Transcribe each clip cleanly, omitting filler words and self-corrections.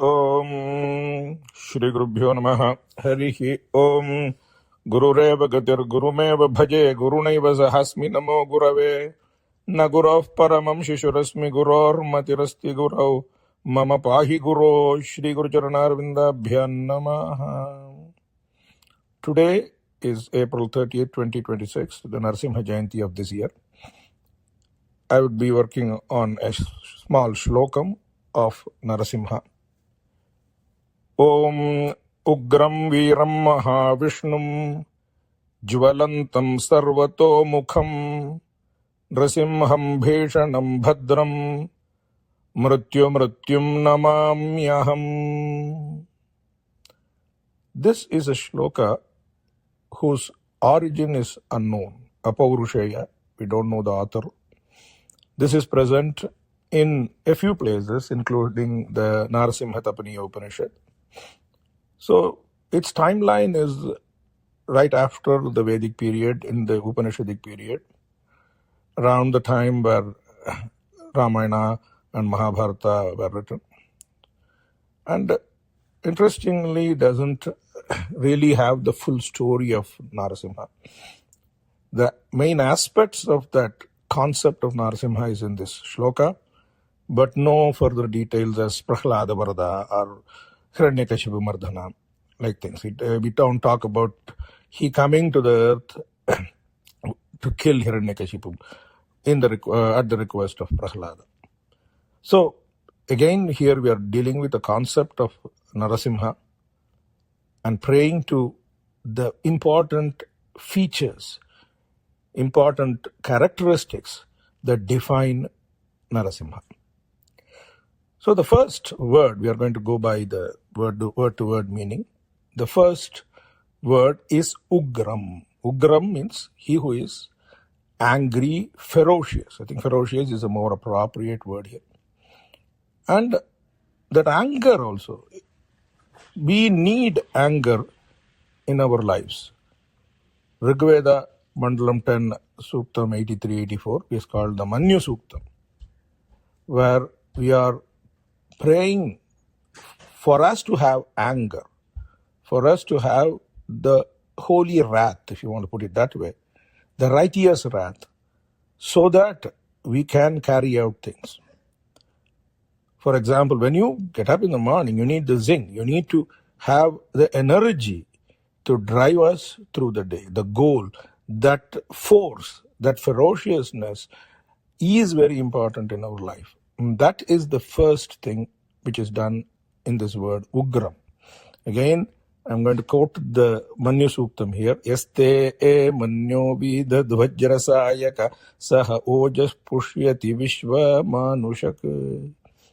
Om Shri Gurubhyo Namaha Harihi Om Gurureva Gatir Gurumeva Bhaje Gurunaiva Sahasmi Namo Gurave Na Gurav Paramam Shishurasmi Guror Matirasti Gurav Mama Pahi Guru Shri Guru Charanarvindabhyan Namaha. Today is April 30th, 2026, the Narasimha Jayanti of this year. I would be working on a small shlokam of Narasimha. Om ugraṃ vīraṃ mahāviṣṇuṃ jvalantaṃ sarvatōmukham nṛsiṃhaṃ bhīṣaṇaṃ bhadraṃ mṛtyumṛtyuṃ namāmyaham. This is a shloka whose origin is unknown, apaurushaya. We don't know the author. This is present in a few places, including the Narasimha Upanishad. So its timeline is right after the Vedic period, in the Upanishadic period, around the time where Ramayana and Mahabharata were written. And interestingly, doesn't really have the full story of Narasimha. The main aspects of that concept of Narasimha is in this shloka, but no further details as Prahlada Varada or Hiranyakashipu Mardhana, like things. We don't talk about he coming to the earth to kill Hiranyakashipu at the request of Prahlada. So again, here we are dealing with the concept of Narasimha and praying to the important features, important characteristics that define Narasimha. So the first word, we are going to go by the word-to-word meaning. The first word is ugraṃ. Ugraṃ means he who is angry, ferocious. I think ferocious is a more appropriate word here. And that anger also, we need anger in our lives. Rigveda Mandalam 10, Suktam 83-84 is called the Manyu Suktam, where we are praying for us to have anger, for us to have the holy wrath, if you want to put it that way, the righteous wrath, so that we can carry out things. For example, when you get up in the morning, you need the zing, you need to have the energy to drive us through the day. The goal, that force, that ferociousness is very important in our life. That is the first thing which is done in this word, ugraṃ. Again, I'm going to quote the Manyu Suktam here. Yaste e manyo vidadvajrasayaka saha ojas pushyati vishva manushak.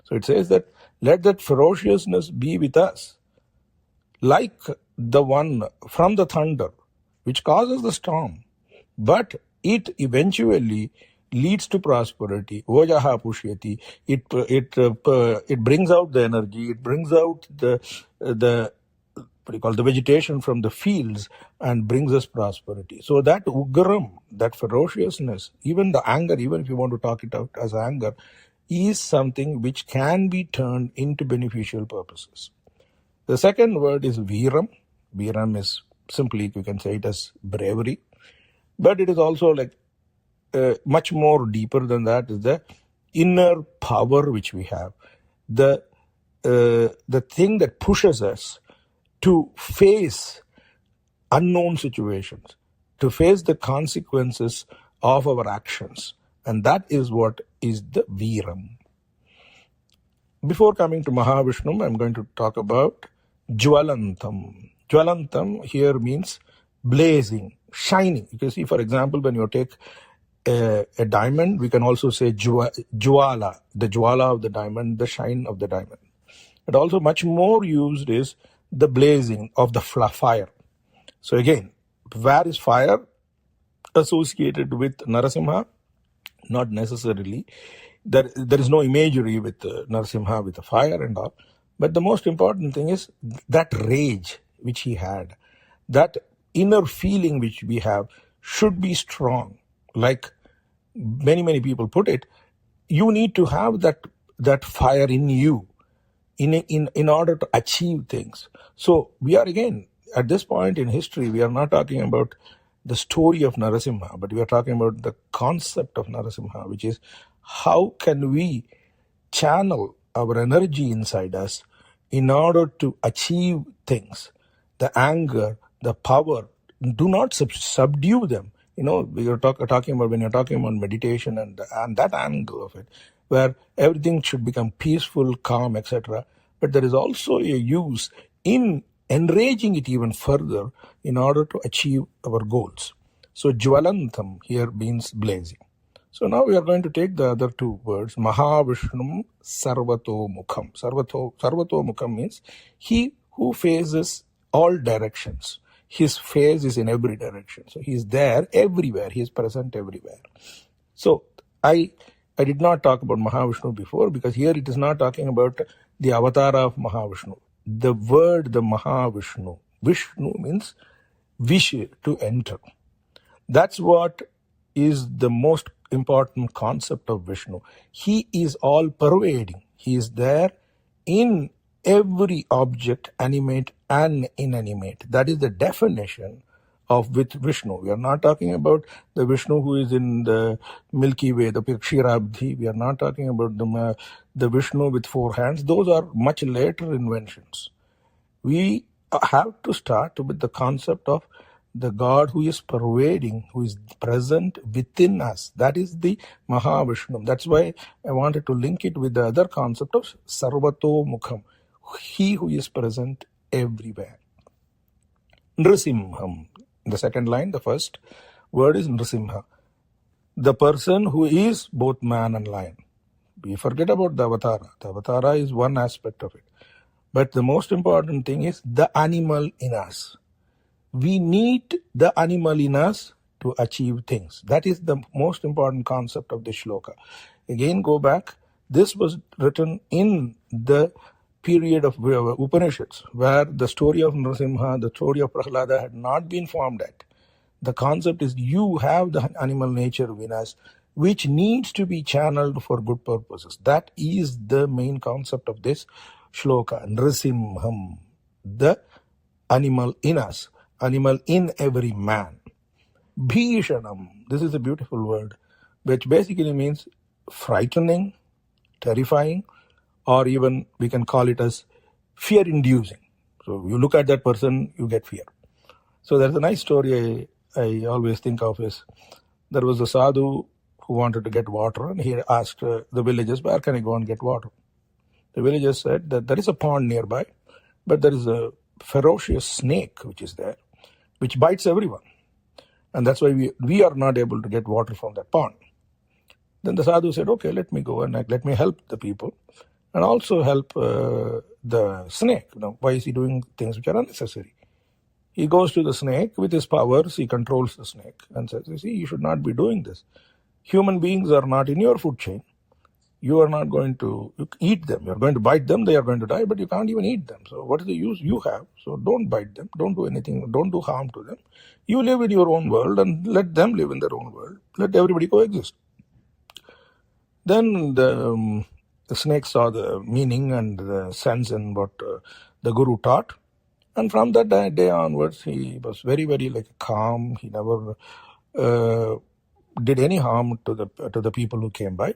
So it says that let that ferociousness be with us, like the one from the thunder, which causes the storm, but it eventually leads to prosperity. Ojaha pushyati. It brings out the energy. It brings out the vegetation from the fields and brings us prosperity. So that ugraṃ, that ferociousness, even the anger, even if you want to talk it out as anger, is something which can be turned into beneficial purposes. The second word is vīraṃ. Vīraṃ is simply, you can say it as bravery, but it is also like much more deeper than that is the inner power which we have, the thing that pushes us to face unknown situations, to face the consequences of our actions, and that is what is the vīraṃ. Before coming to mahāviṣṇuṃ, I'm going to talk about jvalantaṃ. Jvalantaṃ here means blazing, shining. You can see, for example, when you take a diamond, we can also say jvala, the jvala of the diamond, the shine of the diamond. But also much more used is the blazing of the fire. So again, where is fire associated with Narasimha? Not necessarily. There is no imagery with Narasimha with the fire and all. But the most important thing is that rage which he had, that inner feeling which we have should be strong. Like many people put it, you need to have that fire in you in order to achieve things. So we are again, at this point in history, we are not talking about the story of Narasimha, but we are talking about the concept of Narasimha, which is how can we channel our energy inside us in order to achieve things. The anger, the power, do not subdue them. We are talking about, when you're talking about meditation and that angle of it, where everything should become peaceful, calm, etc. But there is also a use in enraging it even further in order to achieve our goals. So jvalantaṃ here means blazing. So now we are going to take the other two words, mahāviṣṇuṃ, sarvatōmukham. Sarvatōmukham means he who faces all directions. His face is in every direction. So he is there everywhere. He is present everywhere. So I did not talk about Mahavishnu before, because here it is not talking about the avatar of Mahavishnu. The word, the Mahavishnu, Vishnu means wish, to enter. That's what is the most important concept of Vishnu. He is all pervading. He is there in every object, animate and inanimate. That is the definition of with Vishnu. We are not talking about the Vishnu who is in the Milky Way, the Kshirabdhi. We are not talking about the Vishnu with 4 hands. Those are much later inventions. We have to start with the concept of the God who is pervading, who is present within us. That is the mahāviṣṇuṃ. That's why I wanted to link it with the other concept of sarvatōmukham, he who is present everywhere. Nrisimham. The second line, the first word is Nrisimha, the person who is both man and lion. We forget about the avatara. The avatara is one aspect of it. But the most important thing is the animal in us. We need the animal in us to achieve things. That is the most important concept of this shloka. Again, go back. This was written in the period of Upanishads, where the story of Narasimha, the story of Prahlada had not been formed yet. The concept is you have the animal nature within us, which needs to be channeled for good purposes. That is the main concept of this shloka. Nrisimham, the animal in us, animal in every man. Bhīṣaṇaṃ, this is a beautiful word, which basically means frightening, terrifying, or even we can call it as fear-inducing. So you look at that person, you get fear. So there's a nice story I always think of is, there was a sadhu who wanted to get water, and he asked the villagers, where can I go and get water? The villagers said that there is a pond nearby, but there is a ferocious snake which is there, which bites everyone. And that's why we are not able to get water from that pond. Then the sadhu said, okay, let me go and let me help the people and also help the snake. Why is he doing things which are unnecessary? He goes to the snake with his powers, he controls the snake and says, you see, you should not be doing this. Human beings are not in your food chain. You are not going to eat them. You are going to bite them, they are going to die, but you can't even eat them. So what is the use you have? So don't bite them, don't do anything, don't do harm to them. You live in your own world and let them live in their own world. Let everybody coexist. Then the snake saw the meaning and the sense in what the guru taught. And from that day onwards, he was very, very calm. He never did any harm to the people who came by.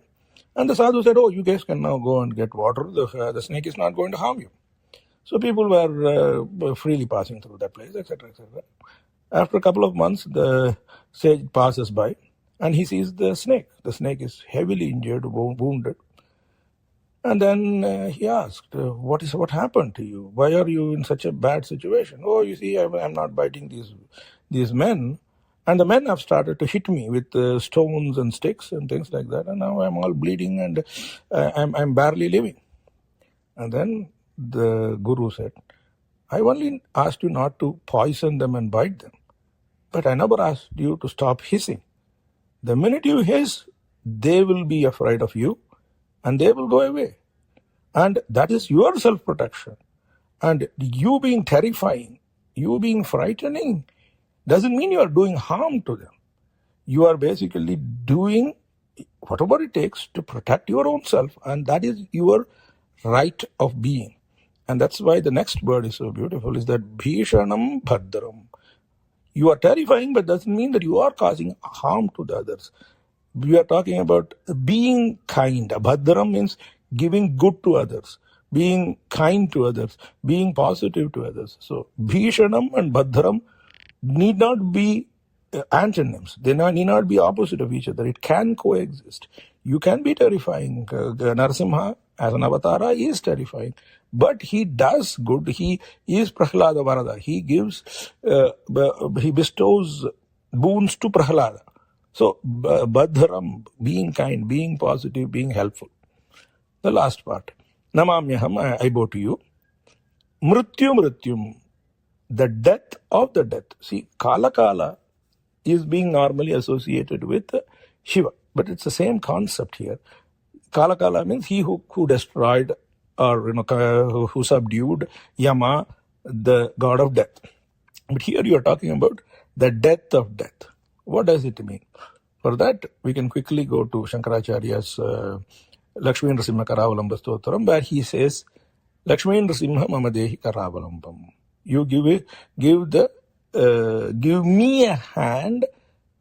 And the sadhu said, oh, you guys can now go and get water. The snake is not going to harm you. So people were freely passing through that place, etc., etc. After a couple of months, the sage passes by and he sees the snake. The snake is heavily injured, wounded. And then he asked, what happened to you? Why are you in such a bad situation? Oh, you see, I'm not biting these men. And the men have started to hit me with stones and sticks and things like that. And now I'm all bleeding and I'm barely living. And then the guru said, I only asked you not to poison them and bite them. But I never asked you to stop hissing. The minute you hiss, they will be afraid of you and they will go away. And that is your self-protection. And you being terrifying, you being frightening, doesn't mean you are doing harm to them. You are basically doing whatever it takes to protect your own self, and that is your right of being. And that's why the next word is so beautiful, is that bhīṣaṇaṃ bhadraṃ. You are terrifying, but doesn't mean that you are causing harm to the others. We are talking about being kind. Bhadraṃ means giving good to others, being kind to others, being positive to others. So bhīṣaṇaṃ and bhadraṃ need not be antonyms. They need not be opposite of each other. It can coexist. You can be terrifying. Narasimha as an avatara is terrifying, but he does good. He is Prahlada Varada. He gives, he bestows boons to Prahlada. So bhadraṃ, being kind, being positive, being helpful. The last part, namāmyaham, I bow to you. mṛtyumṛtyuṃ, the death of the death. See, Kala is being normally associated with Shiva, but it's the same concept here. Kala means he who destroyed, or who subdued Yama, the god of death. But here you are talking about the death of death. What does it mean? For that, we can quickly go to Shankaracharya's Lakshmi Nrisimha Karavalamba Stotram, where he says, Lakshmi Nrisimha Mamadehi Karavalambam. You give me a hand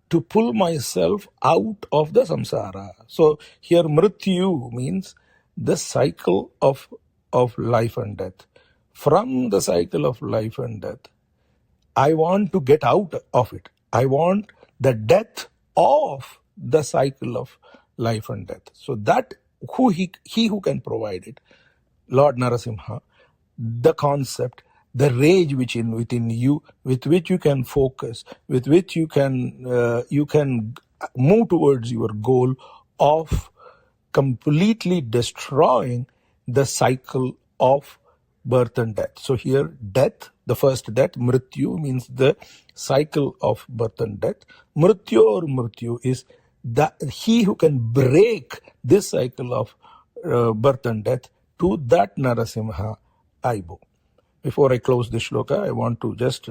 to pull myself out of the samsara. So here mṛtyu means the cycle of life and death. From the cycle of life and death, I want to get out of it. I want the death of the cycle of life and death. So that he who can provide it, Lord Narasimha, the concept, the rage within you, with which you can focus, with which you can move towards your goal of completely destroying the cycle of birth and death. So here, death, the first death, mṛtyu, means the cycle of birth and death. Mṛtyumṛtyuṃ is he who can break this cycle of birth and death. To that Narasimha I bow. Before I close this shloka, I want to just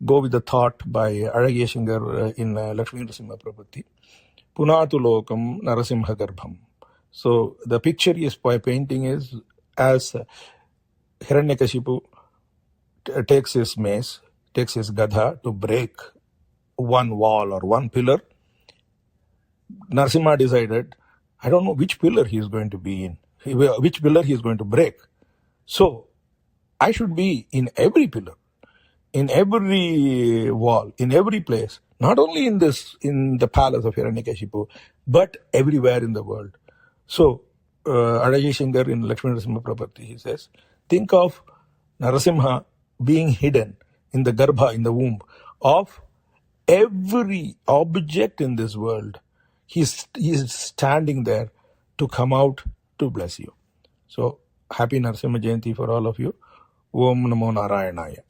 go with the thought by Azhageshinger in Lakshmi Nrisimha Prabhati. Punatu lokam Narasimha garbham. So the picture he is painting is as Hiranyakashipu takes his mace, takes his gadha to break one wall or one pillar. Narasimha decided, I don't know which pillar he is going to be in, which pillar he is going to break. So I should be in every pillar, in every wall, in every place, not only in the palace of Hiranyakashipu, but everywhere in the world. So, Azhageshinger in Lakshmi Nrisimha Prabhati, he says, think of Narasimha being hidden in the garbha, in the womb of every object in this world. He's standing there to come out to bless you. So, happy Narasimha Jayanti for all of you. Om Namo Narayanaya.